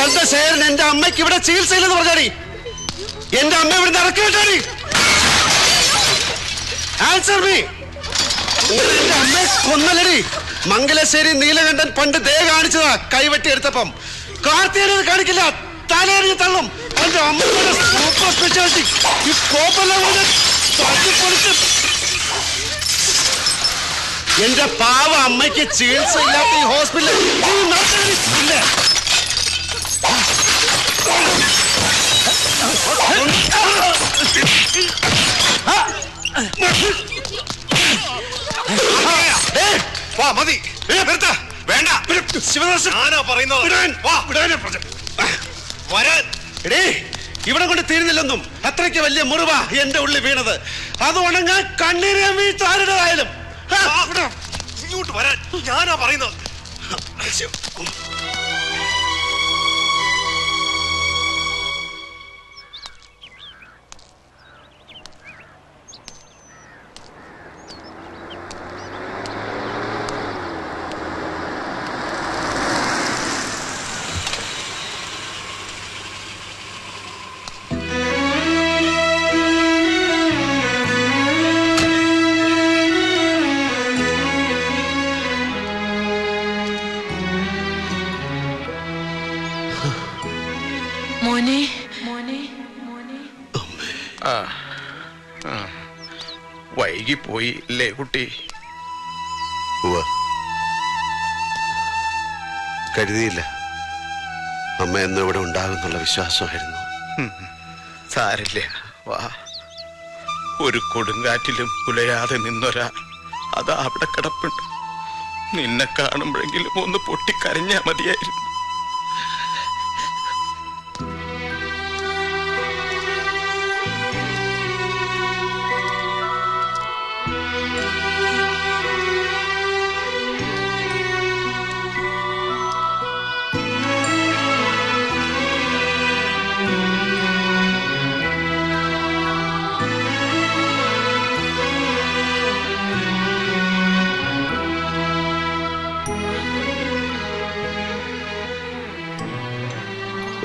ചന്ദ്രശേഖരൻ എന്റെ അമ്മയ്ക്ക് ഇവിടെ ചികിത്സയില്ലെന്ന് പറഞ്ഞാടി. എന്റെ അമ്മ ഇവിടെ ഇറക്കി വിട്ടാടി. Answer me. എന്റെ അമ്മയെ കൊന്നല്ലടി. മംഗലശ്ശേരി നീലകണ്ഠൻ പണ്ട് ദേ കാണിച്ചതാ. കൈവെട്ടി എടുത്തപ്പം കാർത്തികേയനത് കാണിക്കില്ല. തലയെറിഞ്ഞ് തള്ളും. എന്റെ അമ്മയുടെ സൂപ്പർ സ്പെഷ്യാലിറ്റി. ഈ കോപ്പെല്ലാം തട്ടിപ്പൊളിച്ച് എന്റെ പാവ അമ്മയ്ക്ക് ചികിത്സ ഇല്ലാത്ത ഈ ഹോസ്പിറ്റലിൽ ഇല്ല. മതി വേണ്ട. ശിവദാസനാ പറയുന്നത്. ഇവിടെ കൊണ്ട് തീരുന്നില്ലെന്നും അത്രയ്ക്ക് വലിയ മുറിവ എന്റെ ഉള്ളിൽ വീണത്. അത് ഉണങ്ങാൻ കണ്ണീരെ വീട്ടാരുടേതായാലും ഇങ്ങോട്ട് വരാൻ ഞാനാ പറയുന്നത്. വൈകിപ്പോയി അല്ലേ കുട്ടി? കരുതിയില്ല അമ്മ എന്നും ഇവിടെ ഉണ്ടാകുന്നുള്ള വിശ്വാസമായിരുന്നു. സാരില്ല, വാ. ഒരു കൊടുങ്കാറ്റിലും കുലയാതെ നിന്നൊരാ അതാ അവിടെ കിടപ്പുണ്ട്. നിന്നെ കാണുമ്പോഴെങ്കിലും ഒന്ന് പൊട്ടിക്കരഞ്ഞാ മതിയായിരുന്നു.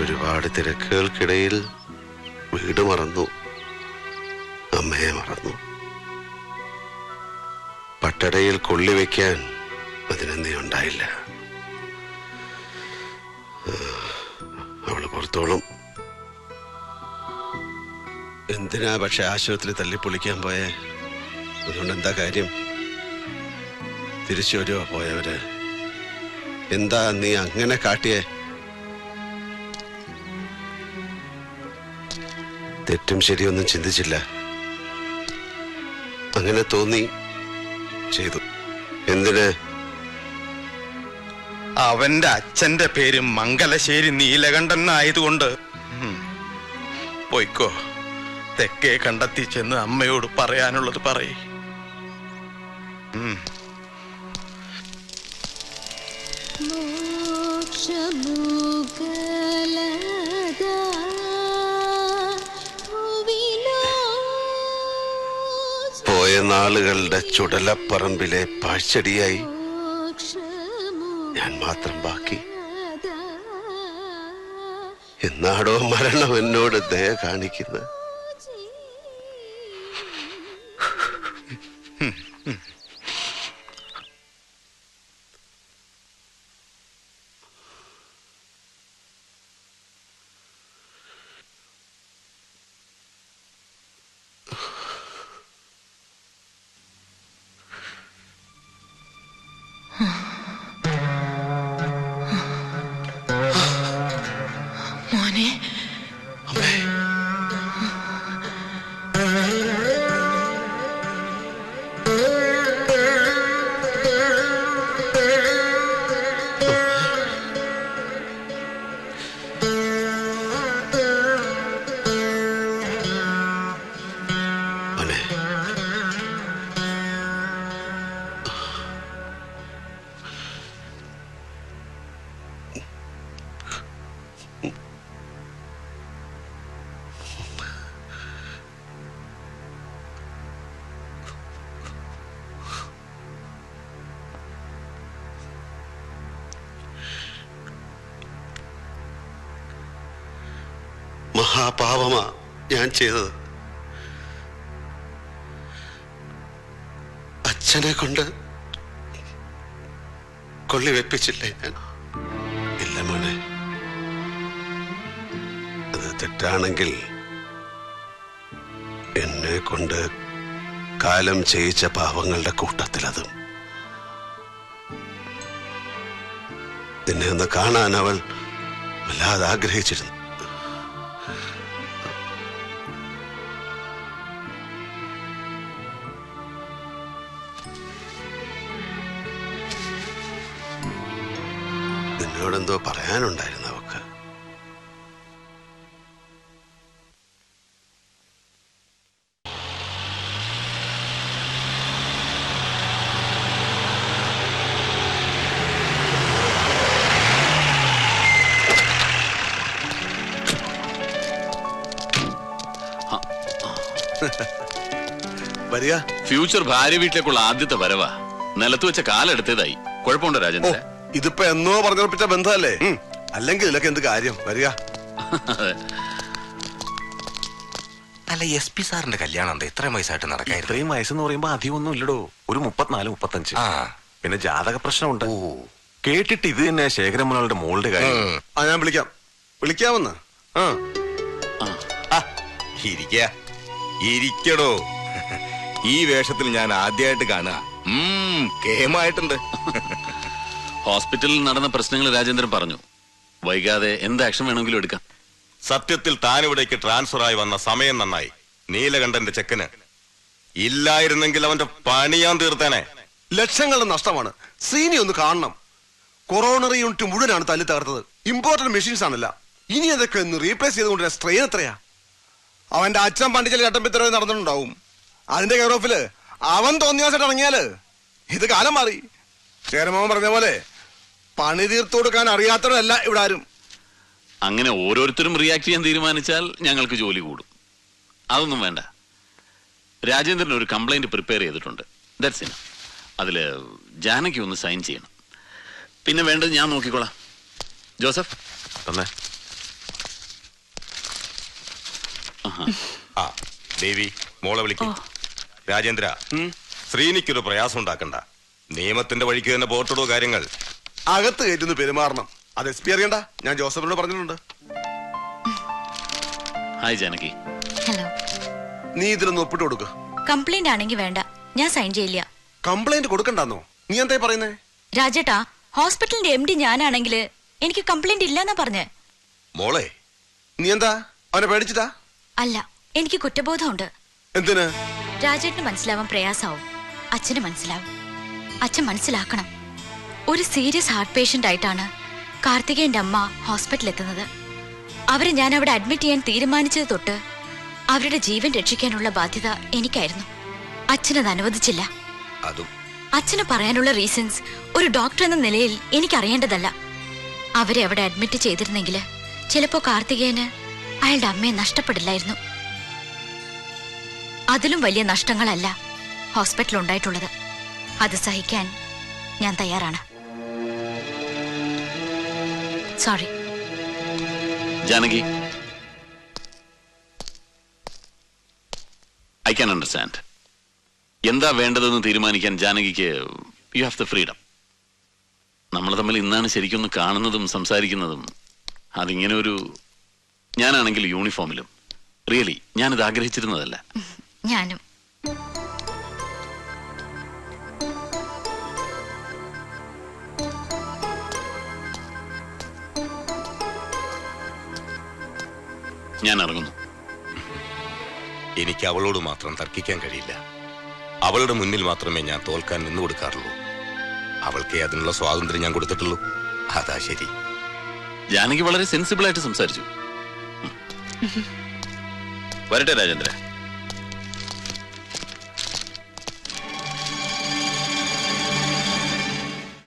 ഒരുപാട് തിരക്കുകൾക്കിടയിൽ വീട് മറന്നു, അമ്മയെ മറന്നു. പട്ടടയിൽ കൊള്ളിവെക്കാൻ അതിനെന്തേ ഉണ്ടായില്ല. അവള് പുറത്തോളം എന്തിനാ പക്ഷെ ആശുപത്രി തല്ലിപ്പൊളിക്കാൻ പോയേ? അതുകൊണ്ട് എന്താ കാര്യം? തിരിച്ചു വരുവോ പോയവര്? എന്താ നീ അങ്ങനെ കാട്ടിയേ? തെറ്റും ശരിയൊന്നും ചിന്തിച്ചില്ല. അങ്ങനെ തോന്നി ചെയ്തു. എന്തിന്? അവന്റെ അച്ഛന്റെ പേര് മംഗലശ്ശേരി നീലകണ്ഠൻ ആയതുകൊണ്ട്. പോയിക്കോ, തെക്കേ കണ്ടെത്തി ചെന്ന് അമ്മയോട് പറയാനുള്ളത് പറയ്. പോയ നാളുകളുടെ ചുടലപ്പറമ്പിലെ പാഴ്ചെടിയായി ഞാൻ മാത്രം ബാക്കി. എന്നാടോ മരണം എന്നോട് ദയ കാണിക്കുന്നത്? മോനെ, മഹാപാപമാ ഞാൻ ചെയ്തത്. അച്ഛനെ കൊണ്ട് കൊള്ളി വെപ്പിച്ചില്ലേ ഞാൻ? ഇല്ല മോനെ, അത് തെറ്റാണെങ്കിൽ എന്നെ കൊണ്ട് കാലം ചെയ്യിച്ച പാവങ്ങളുടെ കൂട്ടത്തിലതും. നിന്നെ ഒന്ന് കാണാൻ അവൾ വല്ലാതെ ആഗ്രഹിച്ചിരുന്നു. നിന്നോടെന്തോ പറയാനുണ്ടായിരുന്നു അവക്ക്. വരിക. ഫ്യൂച്ചർ ഭാര്യ വീട്ടിലേക്കുള്ള ആദ്യത്തെ വരവാ. നിലത്ത് വെച്ച കാലെടുത്തതായി. കുഴപ്പമുണ്ടോ രാജേന്ദ്ര? ഇതിപ്പോ എന്നോ പറഞ്ഞുറപ്പിച്ച ബന്ധമല്ലേ? അല്ലെങ്കിൽ ഇതിലൊക്കെ എന്ത് കാര്യം? വരിക. അല്ല, SP സാറിന്റെ കല്യാണം എന്താ ഇത്രയും വയസ്സായിട്ട് നടക്കാൻ? ഇത്രയും വയസ്സെന്ന് പറയുമ്പോ അധികം ഒന്നും ഇല്ലടോ, ഒരു 34-35. പിന്നെ ജാതക പ്രശ്നമുണ്ട്. കേട്ടിട്ട് ഇത് തന്നെ ശേഖരമോളുടെ മോളുടെ കാര്യം. ഞാൻ വിളിക്കാമെന്ന്. ഇരിക്കടോ. ഈ വേഷത്തിൽ ഞാൻ ആദ്യമായിട്ട് കാണുക. കേമായിട്ടുണ്ട്. ഹോസ്പിറ്റലിൽ നടന്ന പ്രശ്നങ്ങൾ രാജേന്ദ്രൻ പറഞ്ഞു. വൈകാതെ എന്ത് ആക്ഷൻ വേണമെങ്കിലും എടുക്കാം. സത്യത്തിൽ താനിവിടേക്ക് ട്രാൻസ്ഫർ ആയി വന്ന സമയം നന്നായി. നീലകണ്ഠന്റെ ചെക്കന് ഇല്ലായിരുന്നെങ്കിൽ അവന്റെ പണി ഞാൻ തീർത്തേനെ. ലക്ഷങ്ങളുടെ നഷ്ടമാണ്. ശ്രീനി ഒന്ന് കാണണം. കൊറോണറി യൂണിറ്റ് മുഴുവനാണ് തല്ലി തകർത്തത്. ഇമ്പോർട്ടന്റ് മെഷീൻസ് ആണല്ല. ഇനി അതൊക്കെ ഒന്ന് റീപ്ലേസ് ചെയ്തുകൊണ്ട് സ്ട്രെയിൻ എത്രയാ? അവന്റെ അച്ഛൻ പണ്ടിച്ചൽ ചട്ടമ്പിത്തരവ് നടന്നിട്ടുണ്ടാവും. അതിന്റെ കെയർ ഓഫില് അവൻ തോന്നിയാസായിട്ട് ഇറങ്ങിയാല് ഇത് കാലം മാറി. ചേരമോൻ പറഞ്ഞ പോലെ പണി തീർത്തു കൊടുക്കാൻ അറിയാത്തവരല്ല ഇവിടെ ആരും. അങ്ങനെ ഓരോരുത്തരും റിയാക്ട് ചെയ്യാൻ തീരുമാനിച്ചാൽ ഞങ്ങൾക്ക് ജോലി കൂടും. അതൊന്നും വേണ്ട. രാജേന്ദ്രൻ ഒരു കംപ്ലൈന്റ് പ്രിപ്പയർ ചെയ്തിട്ടുണ്ട്. That's enough. അതില് ജാനകി ഒന്ന് സൈൻ ചെയ്യണം. പിന്നെ വേണ്ടത് ഞാൻ നോക്കിക്കോളാം. ജോസഫ് തന്നെ. ദേവി, മോളെ വിളിക്കും. രാജേന്ദ്ര, ശ്രീനിക്കൊരു പ്രയാസം ഉണ്ടാക്കണ്ട. നിയമത്തിന്റെ വഴിക്ക് തന്നെ പോർട്ടിടോ കാര്യങ്ങൾ. അകത്ത് കയറ്റുന്നു പെരുമാറണം. അത് SP അറിയണ്ട. ഞാൻ ജോസഫിനോട് പറഞ്ഞിട്ടുണ്ട്. ഹായ് ജാനകി. ഹലോ. നീ ഇതിലൊന്ന് ഒപ്പിട്ട് കൊടുക്ക. കംപ്ലൈന്റ് ആണെങ്കിൽ വേണ്ട, ഞാൻ സൈൻ ചെയ്യില്ല. കംപ്ലൈന്റ് കൊടുക്കണ്ടെന്നോ? നീ എന്തായി പറയുന്നേ? രാജേട്ടാ, ഹോസ്പിറ്റലിന്റെ MD ഞാനാണെങ്കിൽ എനിക്ക് കംപ്ലൈന്റ് ഇല്ലെന്നാ പറഞ്ഞേ. മോളെ, നീ എന്താ അവനെ പേടിച്ചിട്ടാ? അല്ല, എനിക്ക് കുറ്റബോധമുണ്ട്. എന്തിന്? രാജേട്ടന് മനസ്സിലാവാൻ പ്രയാസാവും, അച്ഛന് മനസ്സിലാവും. അച്ഛൻ മനസ്സിലാക്കണം. ഒരു സീരിയസ് ഹാർട്ട് പേഷ്യന്റ് ആയിട്ടാണ് കാർത്തികേയന്റെ അമ്മ ഹോസ്പിറ്റലിൽ എത്തുന്നത്. അവരെ ഞാൻ അവിടെ അഡ്മിറ്റ് ചെയ്യാൻ തീരുമാനിച്ചത് തൊട്ട് അവരുടെ ജീവൻ രക്ഷിക്കാനുള്ള ബാധ്യത എനിക്കായിരുന്നു. അച്ഛനത് അനുവദിച്ചില്ല. അച്ഛന് പറയാനുള്ള റീസൺസ് ഒരു ഡോക്ടർ എന്ന നിലയിൽ എനിക്കറിയേണ്ടതല്ല. അവരെ അവിടെ അഡ്മിറ്റ് ചെയ്തിരുന്നെങ്കിൽ ചിലപ്പോ കാർത്തികേയന് അയാളുടെ അമ്മയെ നഷ്ടപ്പെടില്ലായിരുന്നു. അതിലും വലിയ നഷ്ടങ്ങളല്ല ഹോസ്പിറ്റലിൽ ഉണ്ടായിട്ടുള്ളത്. അത് സഹിക്കാൻ ഞാൻ തയ്യാറാണ്. Sorry. Janaki, I can understand. എന്താ വേണ്ടതെന്ന് തീരുമാനിക്കാൻ ജാനകിക്ക് യു ഹാവ് ദ ഫ്രീഡം. നമ്മൾ തമ്മിൽ ഇന്നാണ് ശരിക്കൊന്ന് കാണുന്നതും സംസാരിക്കുന്നതും. അതിങ്ങനെ ഒരു, ഞാനാണെങ്കിൽ യൂണിഫോമിലും. റിയലി ഞാനിത് ആഗ്രഹിച്ചിരുന്നതല്ല. ഞാനും. ഞാൻ ഇറങ്ങുന്നു. എനിക്ക് അവളോട് മാത്രം തർക്കിക്കാൻ കഴിയില്ല. അവളുടെ മുന്നിൽ മാത്രമേ ഞാൻ തോൽക്കാൻ നിന്നു കൊടുക്കാറുള്ളൂ. അവൾക്ക് അതിനുള്ള സ്വാതന്ത്ര്യം ഞാൻ കൊടുത്തിട്ടുള്ളൂ. അതാ ശരി. ജാനകി വളരെ സെൻസിബിൾ ആയിട്ട് സംസാരിച്ചു. വരട്ടെ രാജേന്ദ്ര.